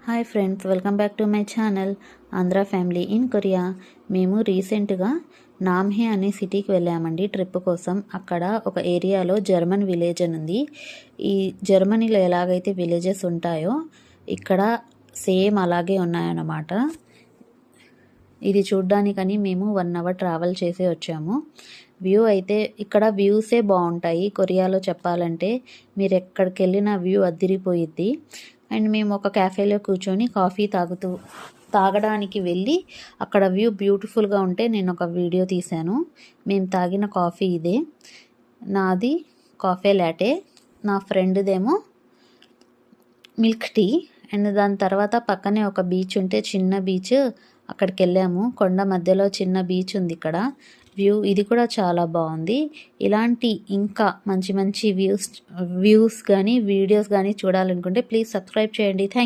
Hi friends, welcome back to my channel Andhra family in Korea. మేము రీసెంట్గా నామ్హే అనే సిటీకి వెళ్ళామండి ట్రిప్ కోసం. అక్కడ ఒక ఏరియాలో జర్మన్ విలేజ్ అని ఉంది. ఈ జర్మనీలో ఎలాగైతే విలేజెస్ ఉంటాయో ఇక్కడ సేమ్ అలాగే ఉన్నాయన్నమాట. ఇది చూడ్డానికని మేము 1 అవర్ ట్రావెల్ చేసి వచ్చాము. వ్యూ అయితే ఇక్కడ వ్యూసే బాగుంటాయి. కొరియాలో చెప్పాలంటే మీరు ఎక్కడికి వెళ్ళిన వ్యూ అదిరిపోయిద్ది. అండ్ మేము ఒక క్యాఫేలో కూర్చొని కాఫీ తాగడానికి వెళ్ళి అక్కడ వ్యూ బ్యూటిఫుల్గా ఉంటే నేను ఒక వీడియో తీశాను. మేము తాగిన కాఫీ ఇదే. నాది కాఫే లాటే, నా ఫ్రెండ్దేమో మిల్క్ టీ. అండ్ దాని తర్వాత పక్కనే ఒక బీచ్ ఉంటే చిన్న బీచ్, అక్కడికి వెళ్ళాము. కొండ మధ్యలో చిన్న బీచ్ ఉంది ఇక్కడ. వ్యూ ఇది కూడా చాలా బాగుంది. ఇలాంటి ఇంకా మంచి మంచి వ్యూస్ కానీ వీడియోస్ కానీ చూడాలనుకుంటే ప్లీజ్ సబ్స్క్రైబ్ చేయండి. Thank you.